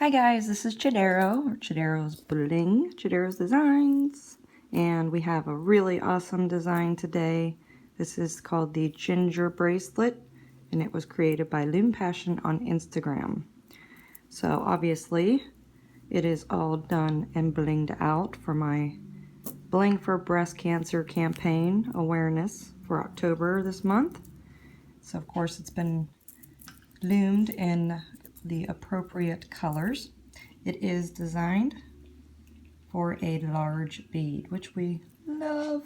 Hi guys, this is Chodaro, or Chodaros Bling, Chodaros Designs, and we have a really awesome design today. This is called the Ginger Bracelet, and it was created by Loom Passion on Instagram. So obviously, it is all done and blinged out for my Bling for Breast Cancer campaign awareness for October this month. So of course it's been loomed in the appropriate colors. It is designed for a large bead, which we love,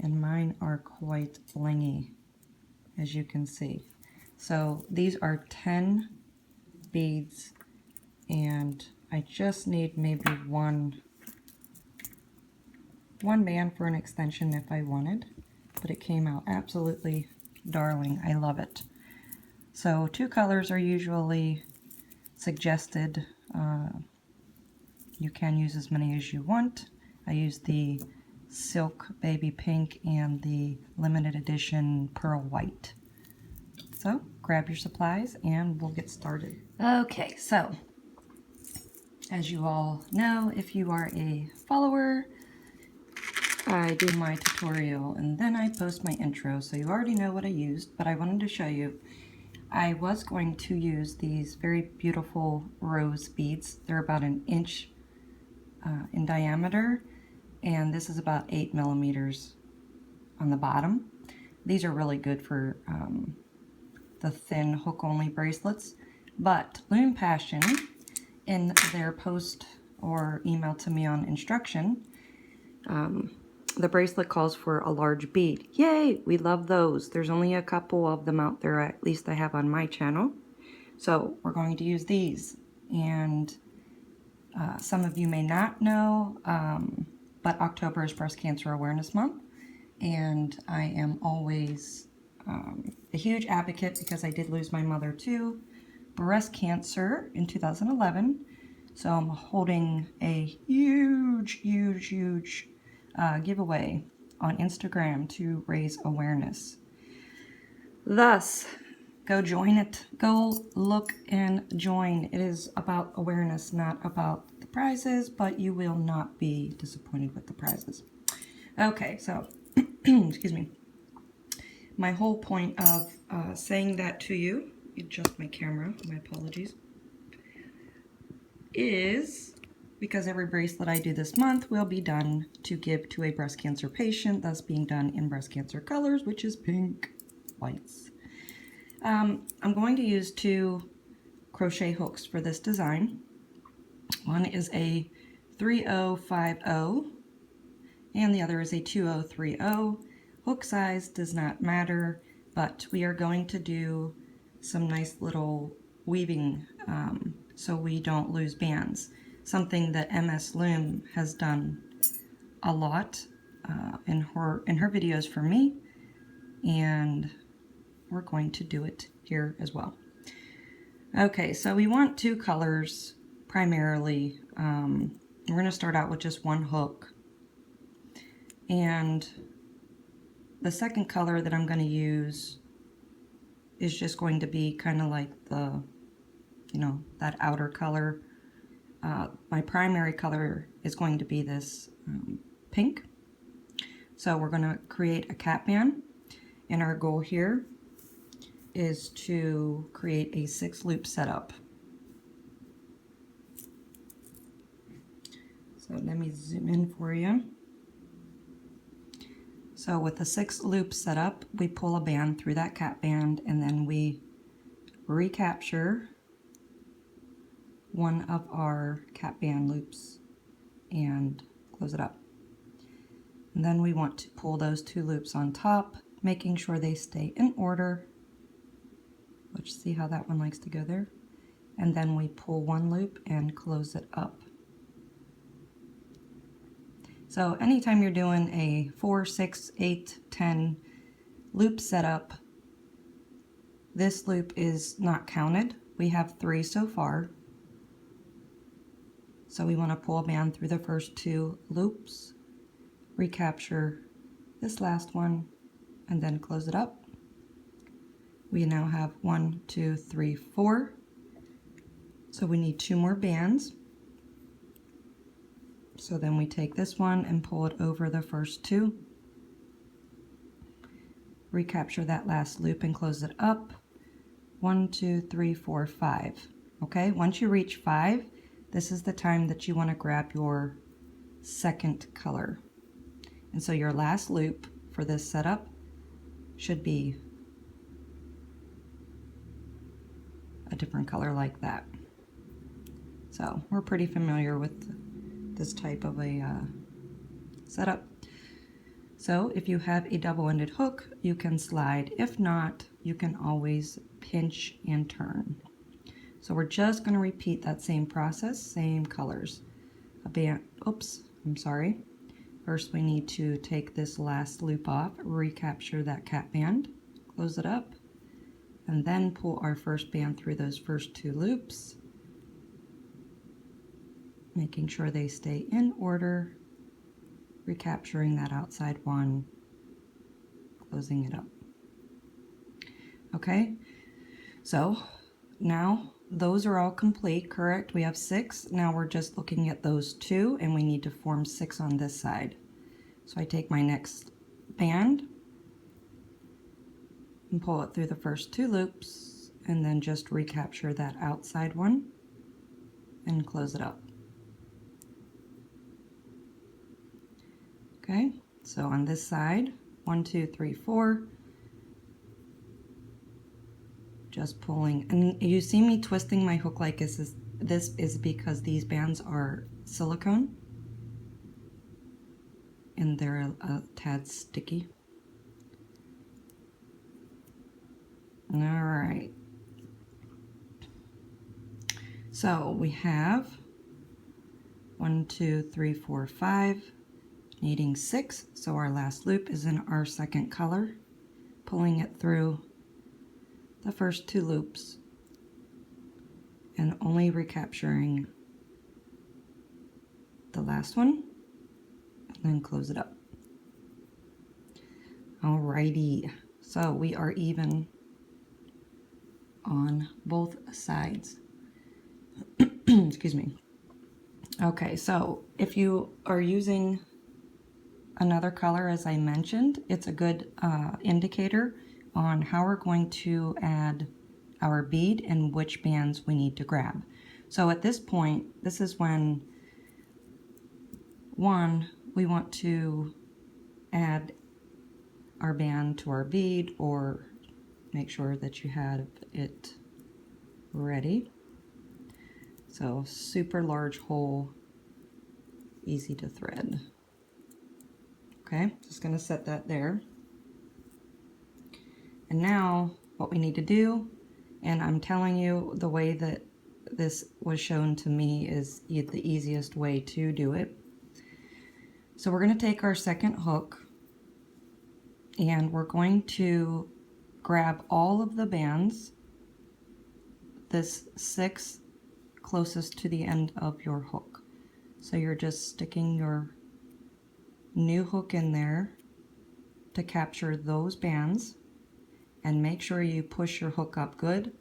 and mine are quite blingy, as you can see. So these are 10 beads, and I just need maybe one band for an extension if I wanted, but it came out absolutely darling. I love it. So 2 colors are usually suggested. You can use as many as you want. I use the Silk Baby Pink and the limited edition Pearl White. So grab your supplies and we'll get started. Okay, so as you all know, if you are a follower, I do my tutorial and then I post my intro, so you already know what I used, but I wanted to show you. I was going to use these very beautiful rose beads. They're about an inch in diameter, and this is about 8 millimeters on the bottom. These are really good for the thin hook-only bracelets, but Loom Passion, in their post or email to me on instruction, the bracelet calls for a large bead. Yay! We love those. There's only a couple of them out there, at least I have on my channel. So we're going to use these, and some of you may not know, but October is Breast Cancer Awareness Month, and I am always a huge advocate because I did lose my mother to breast cancer in 2011. So I'm holding a huge giveaway on Instagram to raise awareness. Thus, go join it. Go look and join. It is about awareness, not about the prizes, but you will not be disappointed with the prizes. Okay, so, excuse me. My whole point of saying that to you, adjust my camera, my apologies, is because every bracelet I do this month will be done to give to a breast cancer patient, thus being done in breast cancer colors, which is pink, whites. I'm going to use 2 crochet hooks for this design. One is a 3050 and the other is a 2030. Hook size does not matter, but we are going to do some nice little weaving so we don't lose bands. Something that MS Loom has done a lot in her videos for me, and we're going to do it here as well. Okay, so we want 2 colors primarily. We're going to start out with just 1 hook, and the second color that I'm going to use is just going to be kind of like the, you know, that outer color. My primary color is going to be this pink. So we're going to create a cap band, and our goal here is to create a 6 loop setup. So let me zoom in for you. So with the 6 loop setup, we pull a band through that cap band, and then we recapture one of our cap band loops and close it up. And then we want to pull those 2 loops on top, making sure they stay in order. Let's see how that one likes to go there. And then we pull 1 loop and close it up. So anytime you're doing a 4, 6, 8, 10 loop setup, this loop is not counted. We have 3 so far. So we want to pull a band through the first 2 loops, recapture this last one, and then close it up. We now have 1, 2, 3, 4. So we need 2 more bands. So then we take this one and pull it over the first 2. Recapture that last loop and close it up. 1, 2, 3, 4, 5. Okay, once you reach 5, this is the time that you want to grab your second color. And so your last loop for this setup should be a different color like that. So we're pretty familiar with this type of a setup. So if you have a double-ended hook, you can slide. If not, you can always pinch and turn. So we're just going to repeat that same process, same colors. A band, oops, I'm sorry. First we need to take this last loop off, recapture that cap band, close it up, and then pull our first band through those first 2 loops, making sure they stay in order, recapturing that outside one, closing it up. Okay, so now those are all complete, correct? We have 6. Now we're just looking at those 2, and we need to form 6 on this side. So I take my next band and pull it through the first 2 loops, and then just recapture that outside one and close it up. Okay, so on this side, 1, 2, 3, 4, just pulling, and you see me twisting my hook like this is because these bands are silicone and they're a tad sticky. All right, so we have 1, 2, 3, 4, 5, needing 6, so our last loop is in our second color, pulling it through the first 2 loops and only recapturing the last one and then close it up. Alrighty, so we are even on both sides. Excuse me. Okay, so if you are using another color, as I mentioned, it's a good indicator on how we're going to add our bead and which bands we need to grab. So at this point, this is when, one, we want to add our band to our bead, or make sure that you have it ready. So super large hole, easy to thread. Okay, just going to set that there. And now what we need to do, and I'm telling you the way that this was shown to me is the easiest way to do it. So we're going to take our second hook and we're going to grab all of the bands, this 6 closest to the end of your hook. So you're just sticking your new hook in there to capture those bands, and make sure you push your hook up good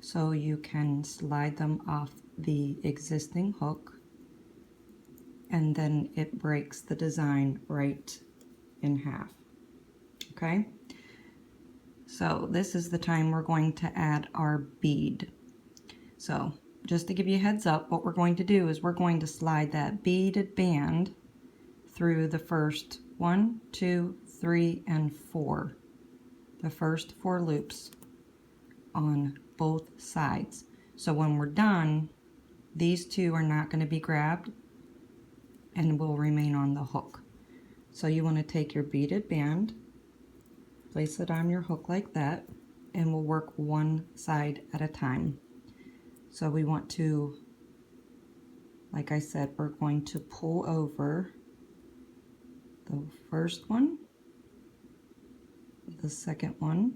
so you can slide them off the existing hook, and then it breaks the design right in half. Okay, so this is the time we're going to add our bead. So just to give you a heads up, what we're going to do is we're going to slide that beaded band through the first 1, 2, 3, and 4. The first 4 loops on both sides. So when we're done, these 2 are not going to be grabbed and will remain on the hook. So you want to take your beaded band, place it on your hook like that, and we'll work one side at a time. So we want to, like I said, we're going to pull over the first one, the second one,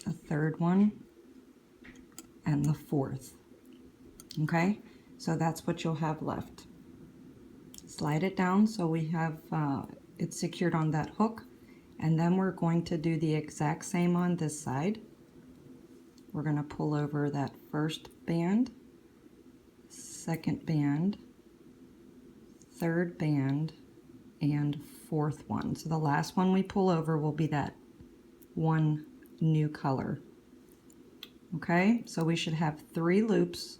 the third one, and the fourth. Okay, so that's what you'll have left. Slide it down so we have it secured on that hook, And then we're going to do the exact same on this side. We're going to pull over that first band, second band, third band, and fourth one. So the last one we pull over will be that one new color. Okay, so we should have 3 loops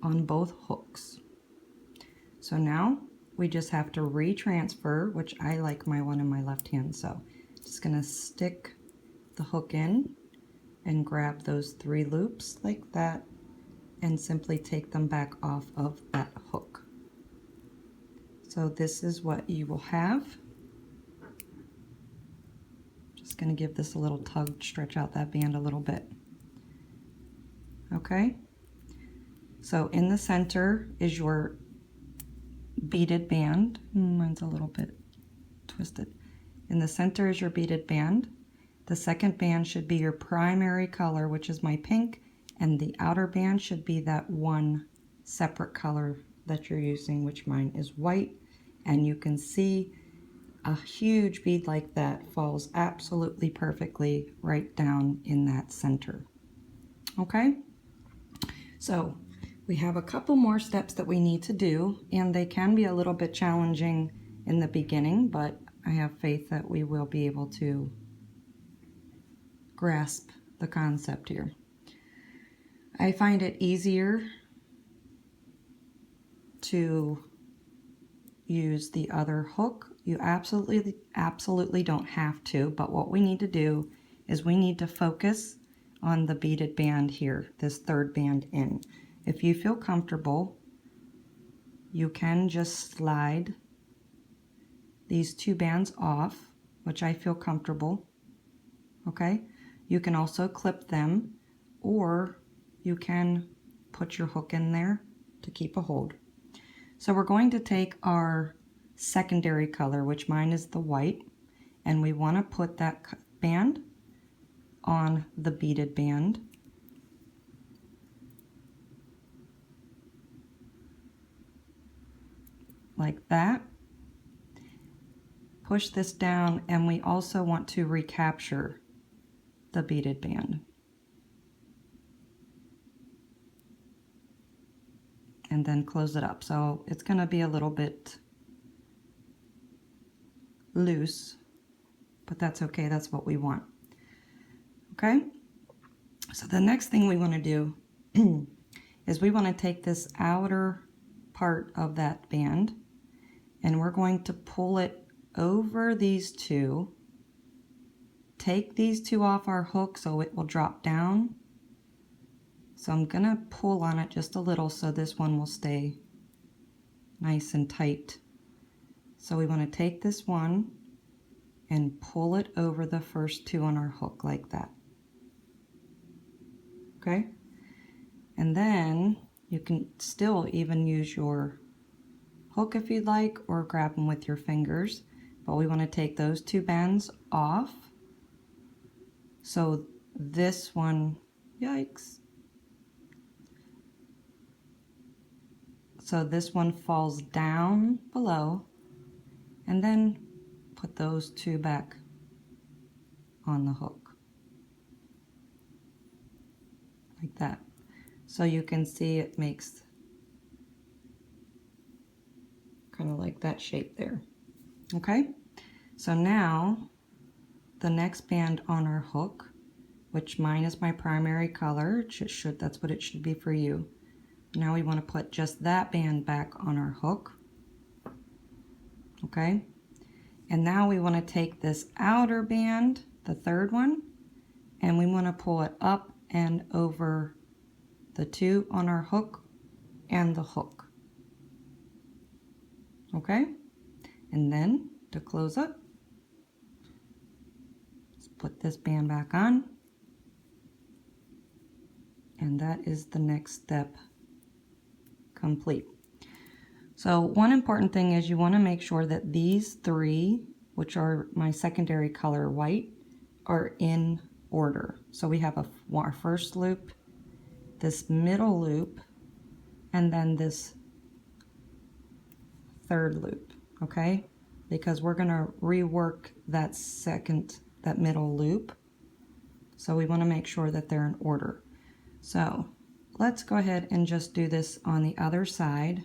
on both hooks. So now we just have to retransfer, which I like my one in my left hand, so just gonna stick the hook in and grab those 3 loops like that and simply take them back off of that hook. So this is what you will have. Just gonna give this a little tug, stretch out that band a little bit. Okay, so in the center is your beaded band. Mine's a little bit twisted. In the center is your beaded band. The second band should be your primary color, which is my pink, and the outer band should be that one separate color that you're using, which mine is white. And you can see a huge bead like that falls absolutely perfectly right down in that center. Okay, so we have a couple more steps that we need to do, and they can be a little bit challenging in the beginning, but I have faith that we will be able to grasp the concept here. I find it easier to use the other hook. You absolutely don't have to, but what we need to do is we need to focus on the beaded band here, this third band in. If you feel comfortable, you can just slide these 2 bands off, which I feel comfortable. Okay, you can also clip them, or you can put your hook in there to keep a hold. So we're going to take our secondary color, which mine is the white, and we want to put that band on the beaded band. Like that. Push this down, and we also want to recapture the beaded band. And then close it up. So it's going to be a little bit loose, but that's okay. That's what we want. Okay? So the next thing we want to do is we want to take this outer part of that band, and we're going to pull it over these 2. Take these 2 off our hook so it will drop down. So I'm gonna pull on it just a little so this one will stay nice and tight. So we want to take this one and pull it over the first 2 on our hook like that. Okay? And then you can still even use your hook if you'd like, or grab them with your fingers. But we want to take those 2 bands off. So this one, yikes. So this one falls down below, and then put those 2 back on the hook. Like that. So you can see it makes kind of like that shape there. Okay? So now the next band on our hook, which mine is my primary color, that's what it should be for you. Now we want to put just that band back on our hook. Okay? And now we want to take this outer band, the third one, and we want to pull it up and over the 2 on our hook and the hook. Okay? And then to close up, let's put this band back on. And that is the next step complete. So one important thing is you want to make sure that these 3, which are my secondary color white, are in order. So we have our first loop, this middle loop, and then this third loop. Okay? because we're going to rework that middle loop. So we want to make sure that they're in order. So let's go ahead and just do this on the other side,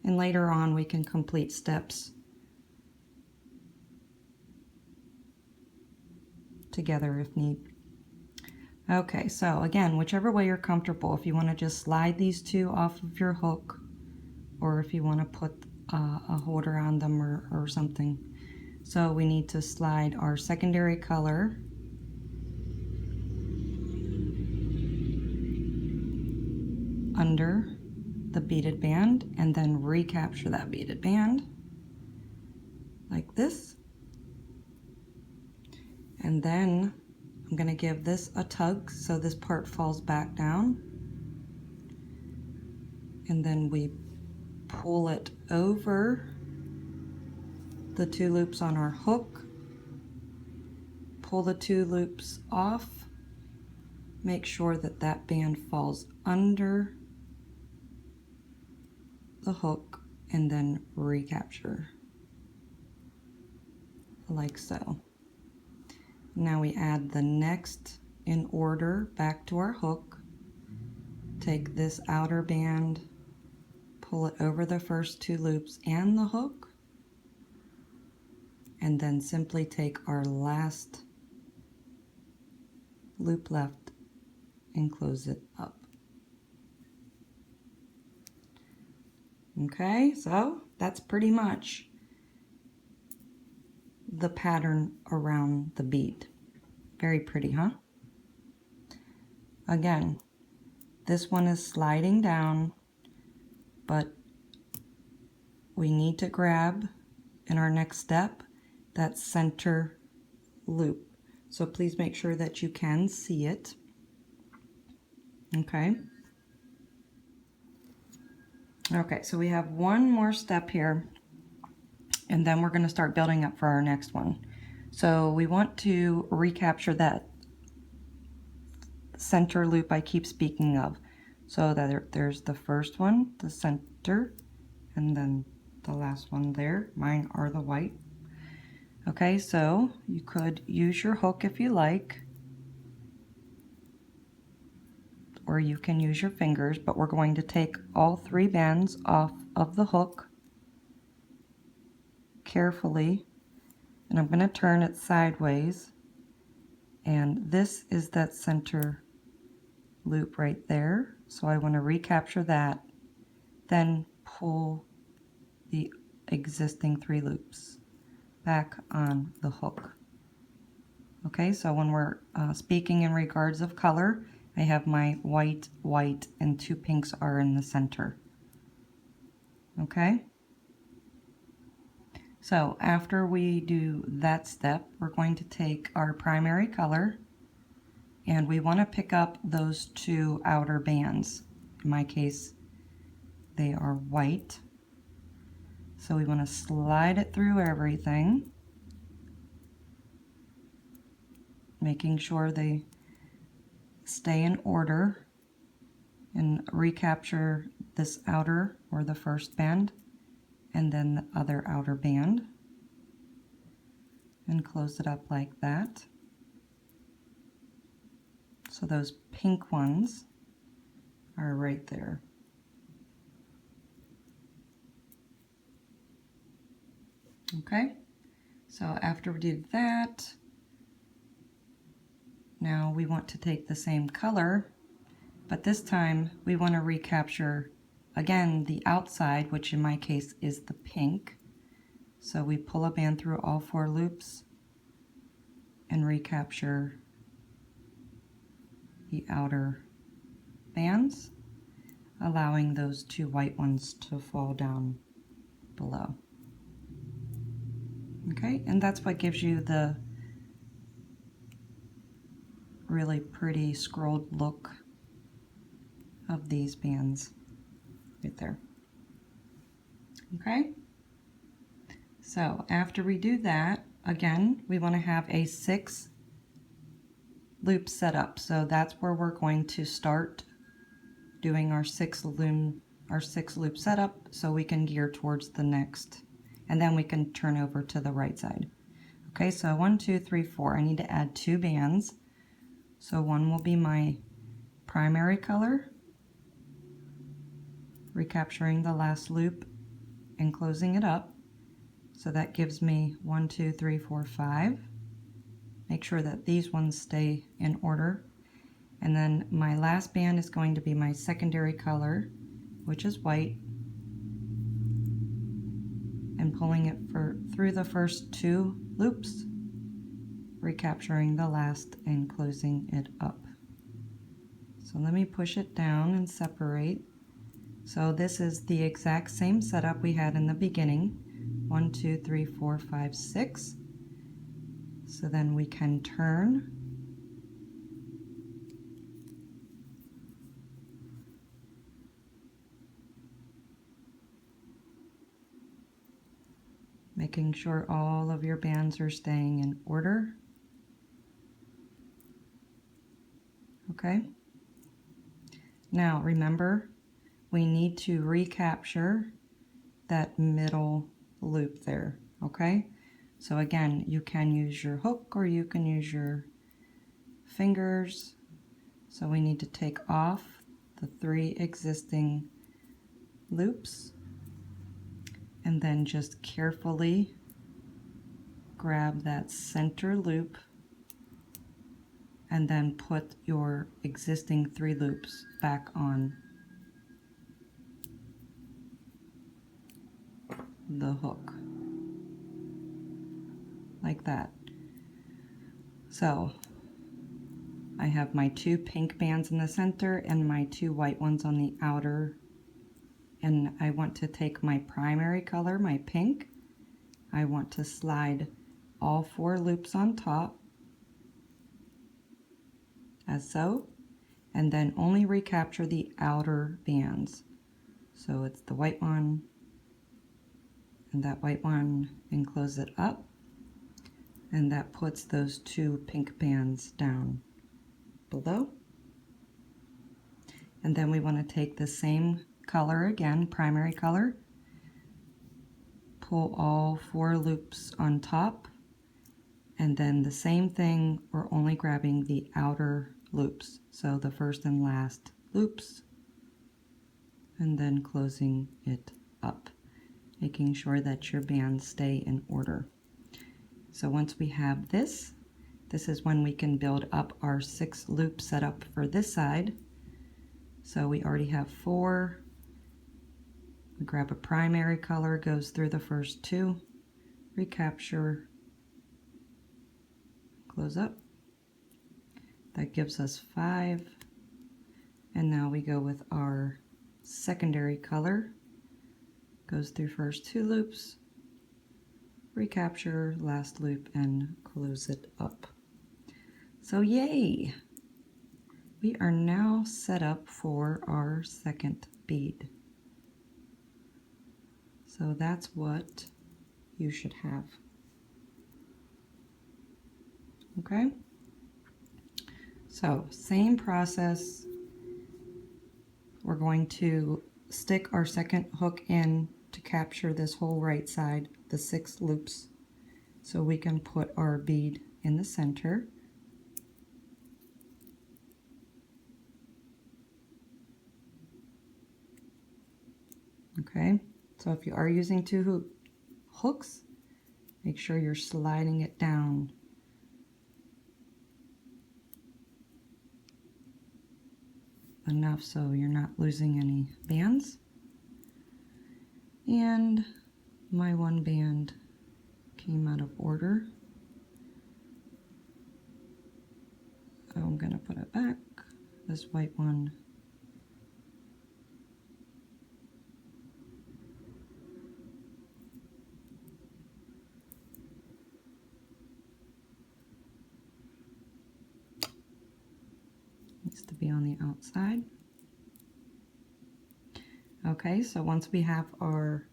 and later on we can complete steps together if need. Okay, so again, whichever way you're comfortable, if you want to just slide these two off of your hook, or if you want to put a holder on them or something. So we need to slide our secondary color under the beaded band and then recapture that beaded band like this. And then I'm going to give this a tug so this part falls back down. And then we pull it over the two loops on our hook, pull the two loops off, make sure that that band falls under the hook, and then recapture like so. Now we add the next in order back to our hook, take this outer band, pull it over the first two loops and the hook, and then simply take our last loop left and close it up. Okay, so that's pretty much the pattern around the bead. Very pretty, huh? Again, this one is sliding down, but we need to grab in our next step that center loop. So please make sure that you can see it. Okay. Okay, so we have one more step here, and then we're going to start building up for our next one. So we want to recapture that center loop I keep speaking of. So that there's the first one, the center, and then the last one there. Mine are the white. Okay, so you could use your hook if you like, or you can use your fingers, but we're going to take all three bands off of the hook carefully, and I'm going to turn it sideways, and this is that center loop right there. So I want to recapture that, then pull the existing three loops back on the hook. Okay, so when we're speaking in regards of color, I have my white, white, and two pinks are in the center. Okay? So after we do that step, we're going to take our primary color, and we want to pick up those two outer bands. In my case, they are white. So we want to slide it through everything, making sure they stay in order, and recapture this outer or the first band and then the other outer band and close it up like that. So those pink ones are right there. Okay, so after we did that, now we want to take the same color, but this time we want to recapture again the outside, which in my case is the pink. So we pull a band through all four loops and recapture the outer bands, allowing those two white ones to fall down below. Okay, and that's what gives you the really pretty scrolled look of these bands right there. Okay, so after we do that, again, we want to have a 6 loop setup. So that's where we're going to start doing our 6 loop setup so we can gear towards the next and then we can turn over to the right side. Okay, so 1, 2, 3, 4. I need to add 2 bands. So one will be my primary color, recapturing the last loop and closing it up. So that gives me 1, 2, 3, 4, 5. Make sure that these ones stay in order. And then my last band is going to be my secondary color, which is white, and pulling it through the first 2 loops, recapturing the last and closing it up. So let me push it down and separate. So this is the exact same setup we had in the beginning. 1, 2, 3, 4, 5, 6. So then we can turn. Making sure all of your bands are staying in order. Okay. Now remember, we need to recapture that middle loop there. Okay. So again, you can use your hook or you can use your fingers. So we need to take off the 3 existing loops and then just carefully grab that center loop and then put your existing 3 loops back on the hook like that. So I have my 2 pink bands in the center and my 2 white ones on the outer, and I want to take my primary color, my pink. I want to slide all 4 loops on top as so, and then only recapture the outer bands. So it's the white one and that white one, and close it up, and that puts those 2 pink bands down below. And then we want to take the same color again, primary color, pull all 4 loops on top, and then the same thing, we're only grabbing the outer loops, so the first and last loops, and then closing it up, making sure that your bands stay in order. So once we have this, this is when we can build up our 6 loop setup for this side. So we already have 4. We grab a primary color, goes through the first 2, recapture, close up. That gives us 5. And now we go with our secondary color, goes through first 2 loops, recapture, last loop, and close it up. So yay! We are now set up for our second bead. So that's what you should have. Okay? So same process. We're going to stick our second hook in to capture this whole right side, the 6 loops, so we can put our bead in the center. Okay, so if you are using 2 hooks, make sure you're sliding it down. Enough so you're not losing any bands. And my 1 band came out of order. So I'm going to put it back. This white one. Needs to be on the outside. Okay, so once we have our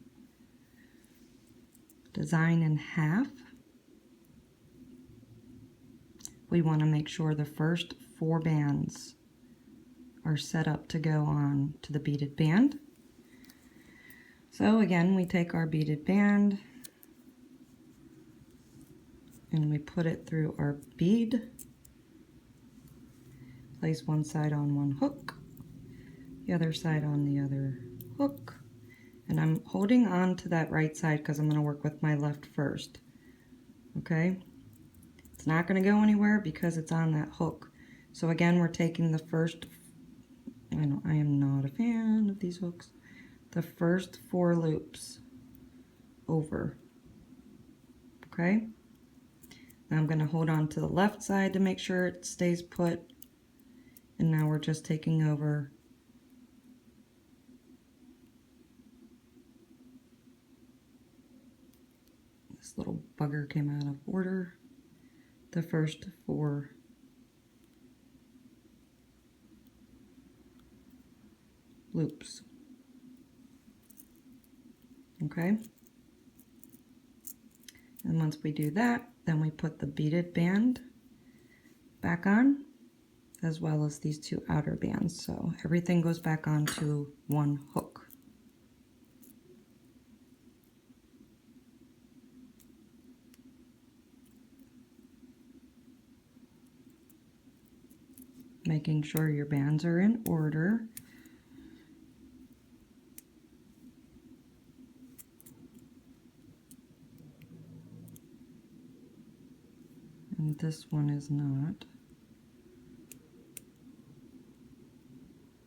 design in half, we want to make sure the first 4 bands are set up to go on to the beaded band. So again, we take our beaded band, and we put it through our bead. Place one side on one hook, the other side on the other hook, and I'm holding on to that right side because I'm going to work with my left first. Okay, it's not going to go anywhere because it's on that hook. So again, we're taking the first, I know I am not a fan of these hooks, the first 4 loops over. Okay, now I'm going to hold on to the left side to make sure it stays put, and now we're just taking over this little bugger came out of order, the first 4 loops. Okay, and once we do that, then we put the beaded band back on, as well as these 2 outer bands, so everything goes back onto one hook. Making sure your bands are in order. And this one is not.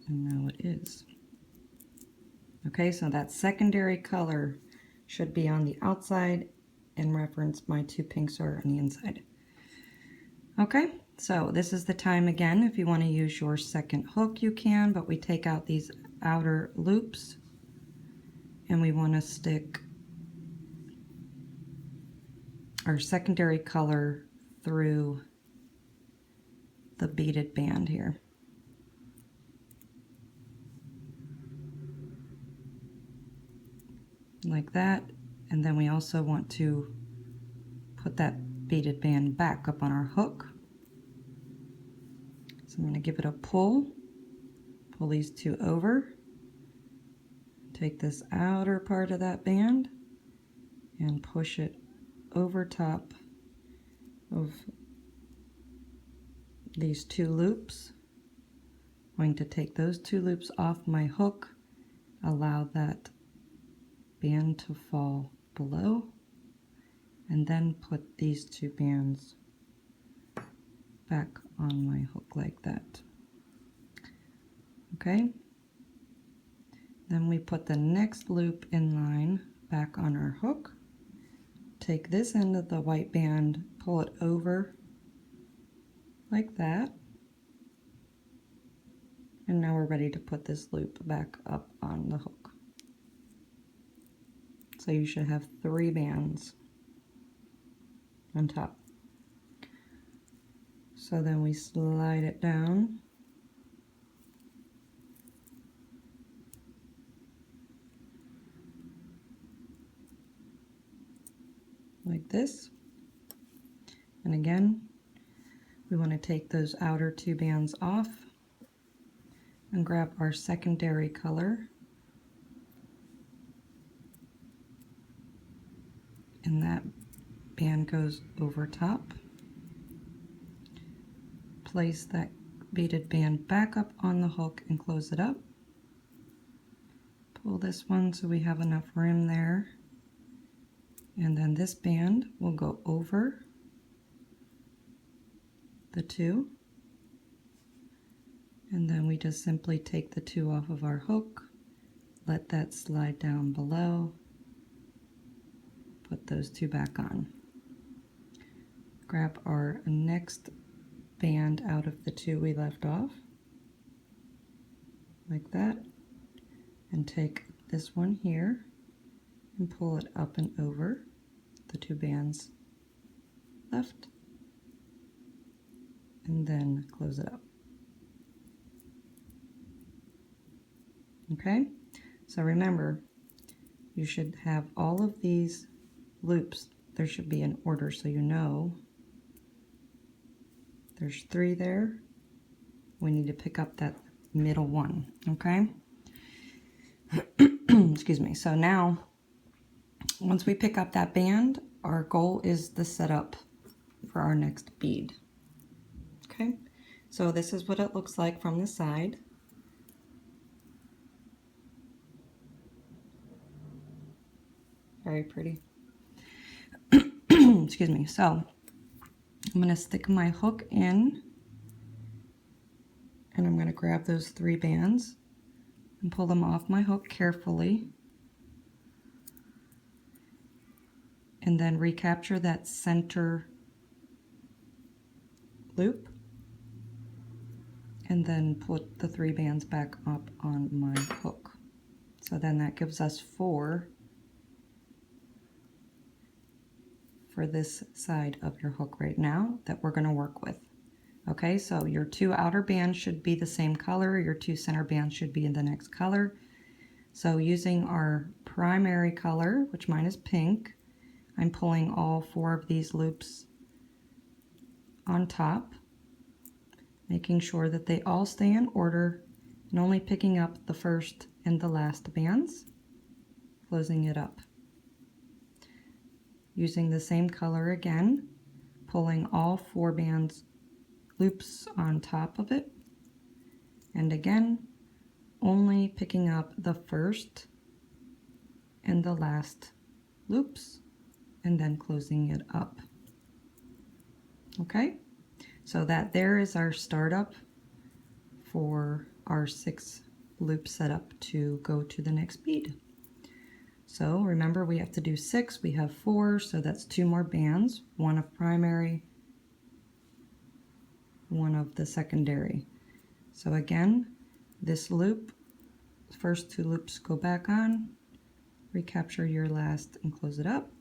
And now it is. Okay, so that secondary color should be on the outside and reference my 2 pinks are on the inside. Okay, so this is the time again. If you want to use your second hook, you can, but we take out these outer loops and we want to stick our secondary color through the beaded band here. Like that, and then we also want to put that beaded band back up on our hook. So I'm going to give it a pull these 2 over, take this outer part of that band and push it over top of these 2 loops. I'm going to take those 2 loops off my hook, allow that band to fall below, and then put these 2 bands back on my hook like that. Okay, then we put the next loop in line back on our hook, take this end of the white band, pull it over like that, and now we're ready to put this loop back up on the hook. So you should have 3 bands on top. So then we slide it down like this. And again, we want to take those outer 2 bands off and grab our secondary color, and that band goes over top. Place that beaded band back up on the hook and close it up. Pull this one so we have enough room there, and then this band will go over the 2, and then we just simply take the 2 off of our hook, let that slide down below, put those 2 back on. Grab our next band out of the 2 we left off, like that, and take this one here and pull it up and over the 2 bands left, and then close it up. Okay, so remember, you should have all of these loops, there should be an order so you know there's 3 there. We need to pick up that middle one, okay? Excuse me. So now, once we pick up that band, our goal is the setup for our next bead. Okay, so this is what it looks like from the side. Very pretty. Excuse me. So I'm going to stick my hook in, and I'm going to grab those 3 bands and pull them off my hook carefully, and then recapture that center loop, and then put the 3 bands back up on my hook. So then that gives us 4 for this side of your hook right now that we're going to work with. Okay, so your 2 outer bands should be the same color, your 2 center bands should be in the next color. So using our primary color, which mine is pink, I'm pulling all 4 of these loops on top, making sure that they all stay in order, and only picking up the first and the last bands, closing it up. Using the same color again, pulling all 4 bands loops on top of it, and again only picking up the first and the last loops, and then closing it up. Okay, so that there is our startup for our 6 loop setup to go to the next bead. So remember, we have to do 6, we have 4, so that's 2 more bands, 1 of primary, 1 of the secondary. So again, this loop, first 2 loops go back on, recapture your last and close it up.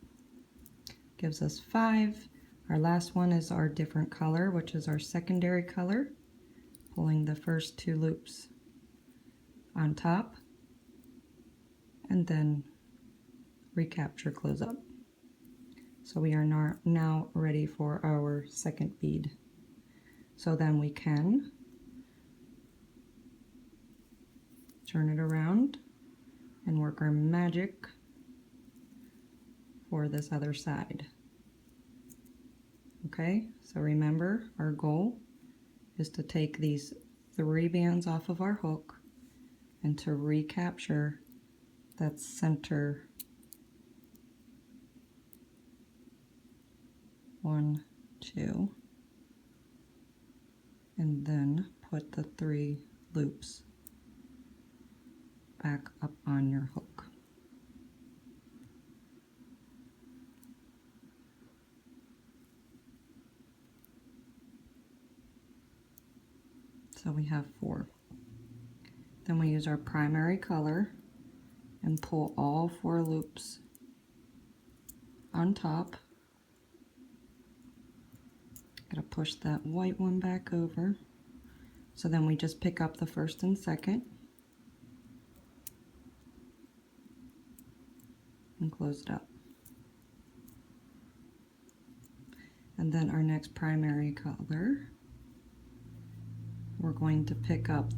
Gives us 5. Our last one is our different color, which is our secondary color. Pulling the first 2 loops on top, and then recapture, close up. So we are now ready for our second bead. So then we can turn it around and work our magic for this other side. Okay, so remember, our goal is to take these 3 bands off of our hook and to recapture that center 1, 2, and then put the 3 loops back up on your hook. So we have 4. Then we use our primary color and pull all 4 loops on top. Gotta push that white one back over. So then we just pick up the first and second and close it up. And then our next primary color, we're going to pick up,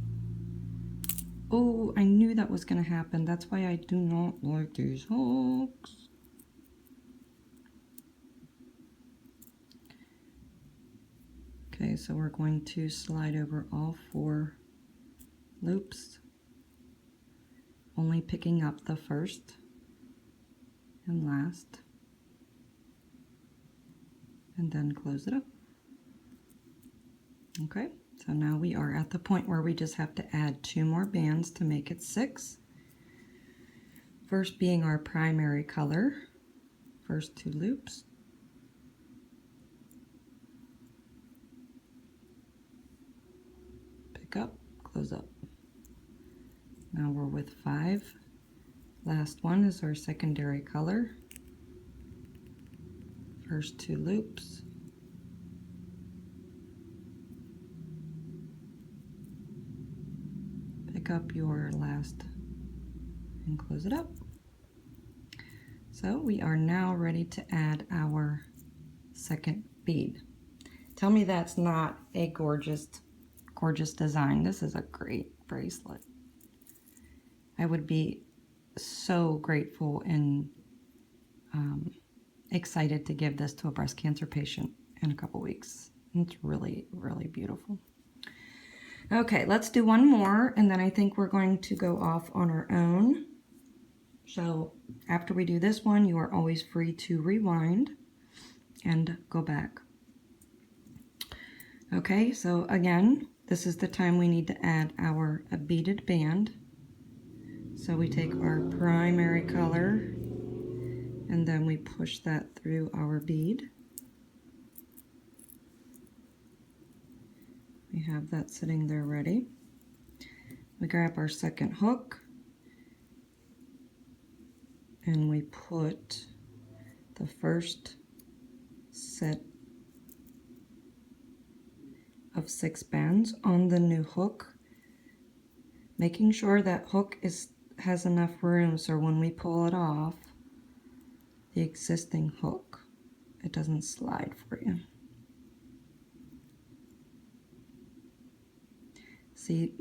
oh, I knew that was going to happen. That's why I do not like these hooks. Okay, so we're going to slide over all 4 loops, only picking up the first and last, and then close it up. Okay, so now we are at the point where we just have to add 2 more bands to make it 6. First being our primary color, first 2 loops, pick up, close up. Now we're with 5. Last one is our secondary color, first 2 loops, pick up your last and close it up. So we are now ready to add our second bead. Tell me that's not a gorgeous, gorgeous design. This is a great bracelet. I would be so grateful and excited to give this to a breast cancer patient in a couple weeks. It's really, really beautiful. Okay, let's do one more, and then I think we're going to go off on our own. So after we do this one, you are always free to rewind and go back. Okay, so again, this is the time we need to add our beaded band. So we take our primary color and then we push that through our bead. We have that sitting there ready. We grab our second hook and we put the first set of 6 bands on the new hook, making sure that hook has enough room so when we pull it off the existing hook, it doesn't slide for you. See,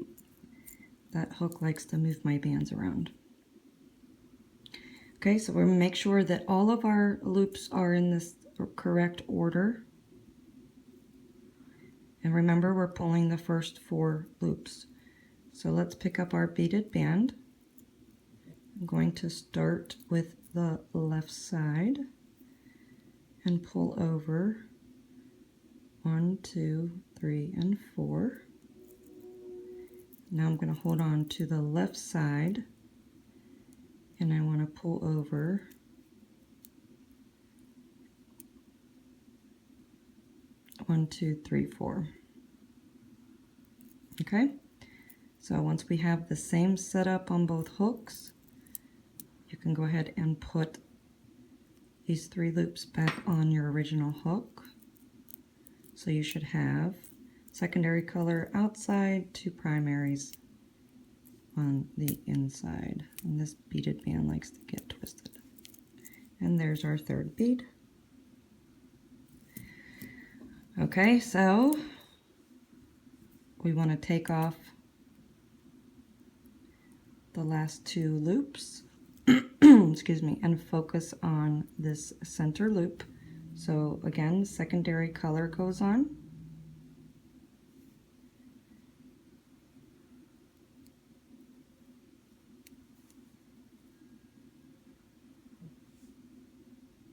that hook likes to move my bands around. Okay, so we're going to make sure that all of our loops are in this correct order. And remember, we're pulling the first 4 loops. So let's pick up our beaded band. I'm going to start with the left side and pull over 1, 2, 3, and 4. Now I'm going to hold on to the left side and I want to pull over 1, 2, 3, 4. Okay, so once we have the same setup on both hooks, you can go ahead and put these 3 loops back on your original hook. So you should have secondary color outside, 2 primaries on the inside. And this beaded band likes to get twisted. And there's our 3rd bead. Okay, so we want to take off the last 2 loops, excuse me, and focus on this center loop. So again, secondary color goes on.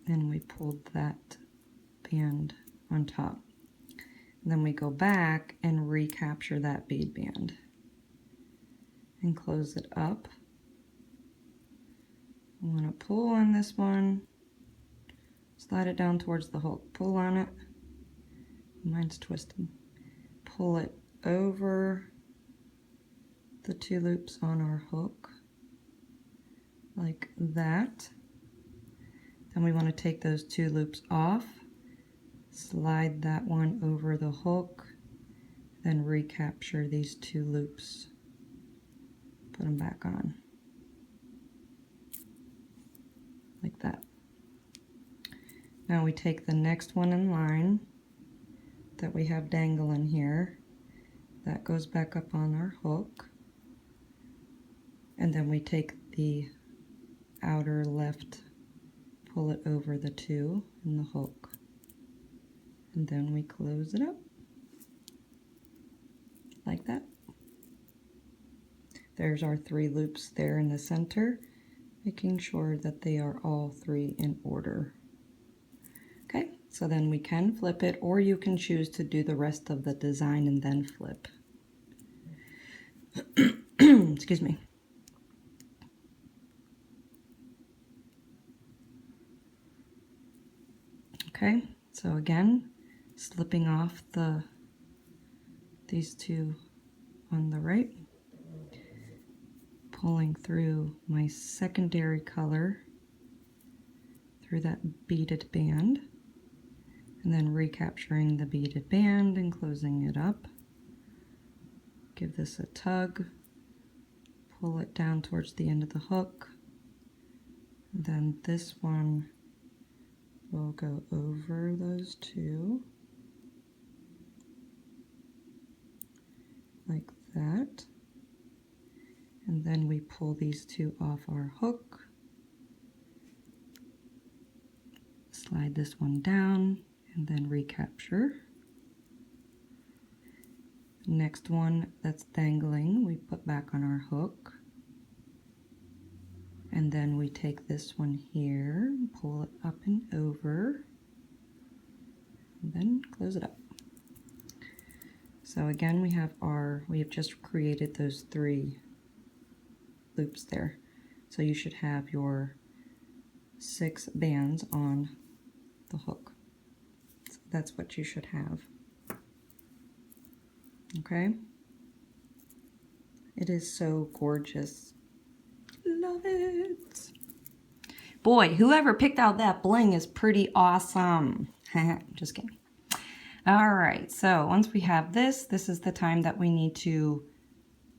And we pulled that band on top. And then we go back and recapture that bead band and close it up. I'm going to pull on this one, slide it down towards the hook, pull on it, mine's twisted, pull it over the 2 loops on our hook like that. Then we want to take those 2 loops off, slide that one over the hook, then recapture these 2 loops, put them back on like that. Now we take the next one in line that we have dangling here, that goes back up on our hook, and then we take the outer left, pull it over the 2 in the hook, and then we close it up like that. There's our 3 loops there in the center, making sure that they are all 3 in order. Okay, so then we can flip it, or you can choose to do the rest of the design and then flip. Excuse me. Okay, so again, slipping off these 2 on the right, pulling through my secondary color through that beaded band, and then recapturing the beaded band and closing it up. Give this a tug, pull it down towards the end of the hook, then this one will go over those 2 like that, and then we pull these 2 off our hook, slide this one down and then recapture. Next one that's dangling, we put back on our hook. And then we take this one here, pull it up and over, and then close it up. So again, we have just created those 3 loops there. So you should have your 6 bands on the hook. So that's what you should have. Okay? It is so gorgeous. Love it. Boy, whoever picked out that bling is pretty awesome. Just kidding. All right, so once we have this is the time that we need to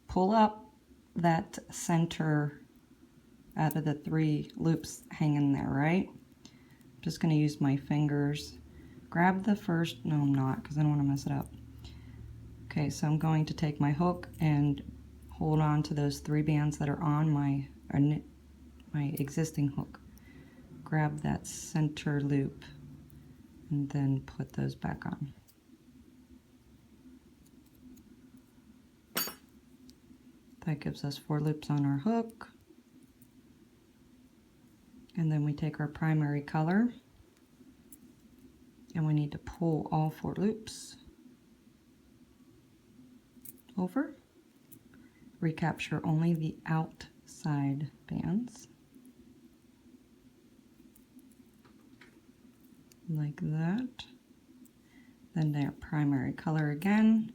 pull up that center out of the 3 loops hanging there, right? I'm just going to use my fingers. Grab the first, no I'm not, because I don't want to mess it up. Okay, so I'm going to take my hook and hold on to those 3 bands that are on my existing hook. Grab that center loop and then put those back on. That gives us 4 loops on our hook. And then we take our primary color and we need to pull all 4 loops over. Recapture only the outside bands. Like that. Then their primary color again.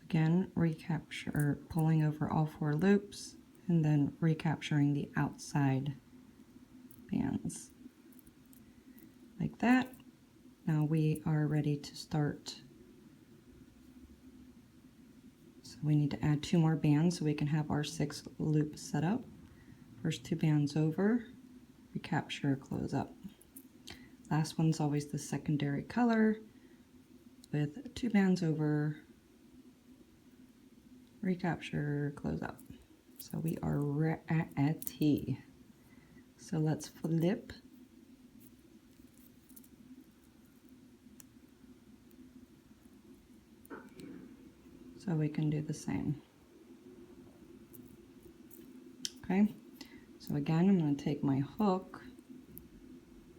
Again, recapture, pulling over all 4 loops, and then recapturing the outside bands. Like that. Now we are ready to start. So we need to add 2 more bands so we can have our 6 loops set up. First 2 bands over, recapture, close up. Last one's always the secondary color with 2 bands over, recapture, close up. So we are ready. So let's flip. So we can do the same. Okay, so again, I'm going to take my hook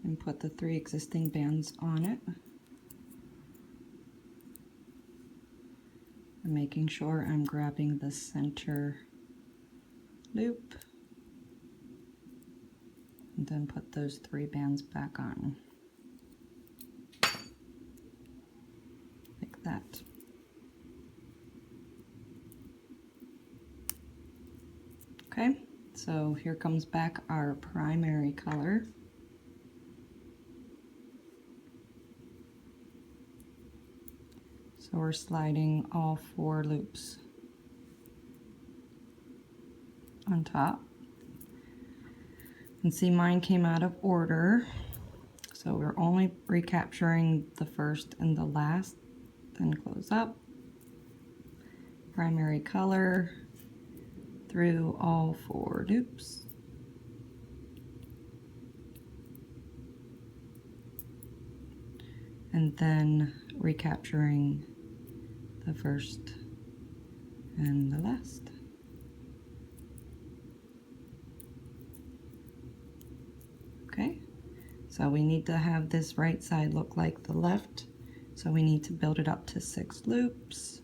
and put the 3 existing bands on it. I'm making sure I'm grabbing the center loop and then put those 3 bands back on. Like that. Okay, so here comes back our primary color. So we're sliding all 4 loops on top. And see, mine came out of order. So we're only recapturing the first and the last, then close up. Primary color through all 4 loops. And then recapturing the first and the last. Okay, so we need to have this right side look like the left, so we need to build it up to 6 loops,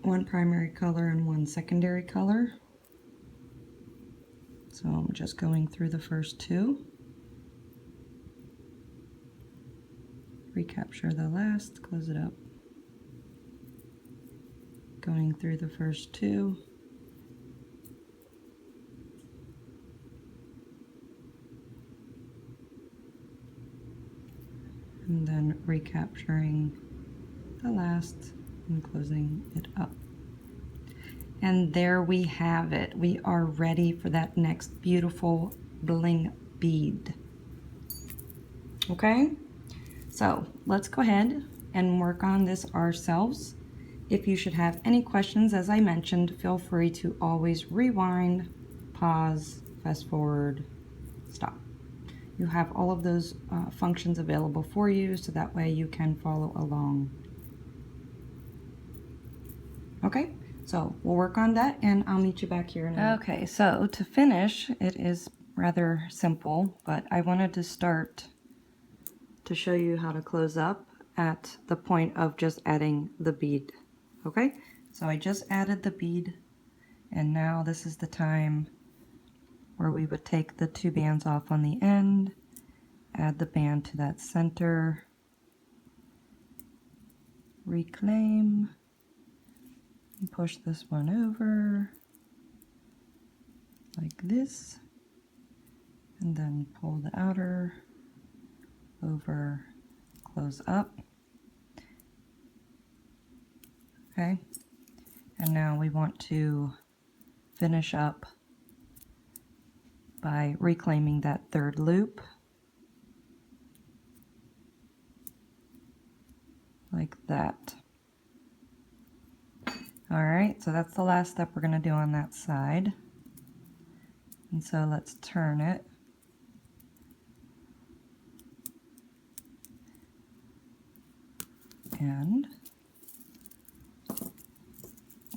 1 primary color and 1 secondary color. So I'm just going through the first 2, recapture the last, close it up, going through the first 2, and then recapturing the last and closing it up. And there we have it. We are ready for that next beautiful bling bead. Okay, so let's go ahead and work on this ourselves. If you should have any questions, as I mentioned, feel free to always rewind, pause, fast forward, stop. you have all of those functions available for you, so that way you can follow along. Okay, so we'll work on that and I'll meet you back here in a minute. Okay, so to finish, it is rather simple, but I wanted to start to show you how to close up at the point of just adding the bead. Okay, so I just added the bead, and now this is the time where we would take the 2 bands off on the end, add the band to that center, reclaim, and push this one over like this, and then pull the outer over, close up. Okay, and now we want to finish up by reclaiming that 3rd loop like that. Alright, so that's the last step we're going to do on that side. And so let's turn it. And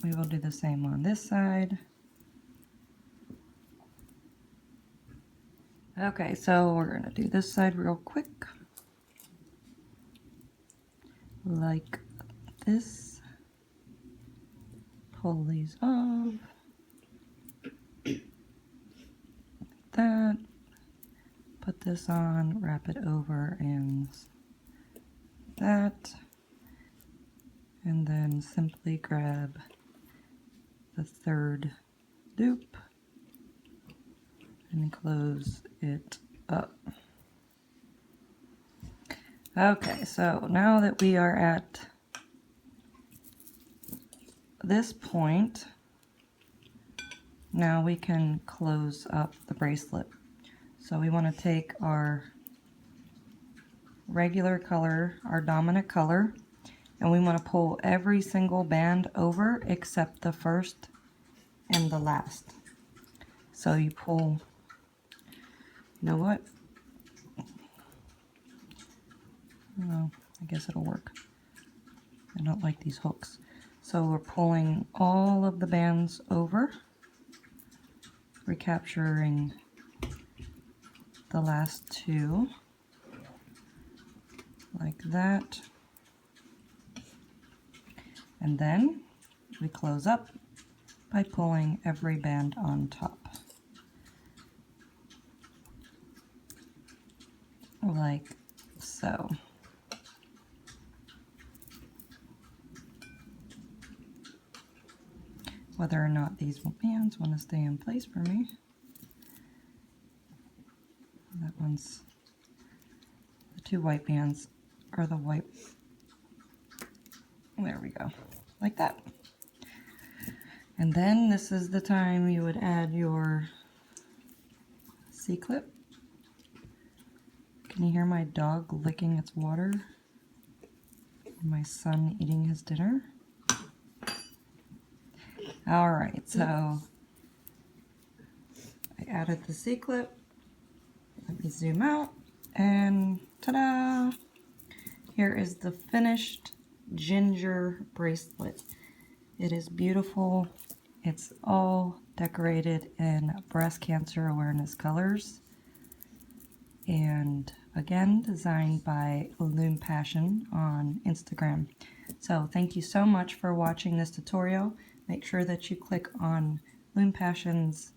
we will do the same on this side. Okay, so we're going to do this side real quick. Like this. Pull these off. Like that. Put this on, wrap it over, and that. And then simply grab the 3rd loop and close it up. Okay, so now that we are at this point, now we can close up the bracelet. So we want to take our regular color, our dominant color, and we want to pull every single band over except the first and the last. So you pull, you know what? Oh, I guess it'll work. I don't like these hooks. So we're pulling all of the bands over, recapturing the last 2, like that. And then we close up by pulling every band on top. Like so. Whether or not these bands want to stay in place for me. That one's, the 2 white bands are the white. There we go, like that. And then this is the time you would add your C-clip. Can you hear my dog licking its water? My son eating his dinner? Alright, so I added the C-clip. Let me zoom out, and ta-da! Here is the finished ginger bracelet. It is beautiful. It's all decorated in breast cancer awareness colors. And again, designed by Loom Passion on Instagram. So thank you so much for watching this tutorial. Make sure that you click on Loom Passion's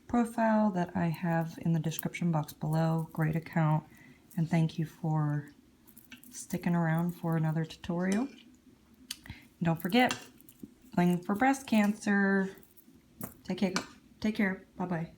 profile that I have in the description box below. Great account, and thank you for sticking around for another tutorial. And don't forget, Bling for breast cancer. Take care. Bye-bye.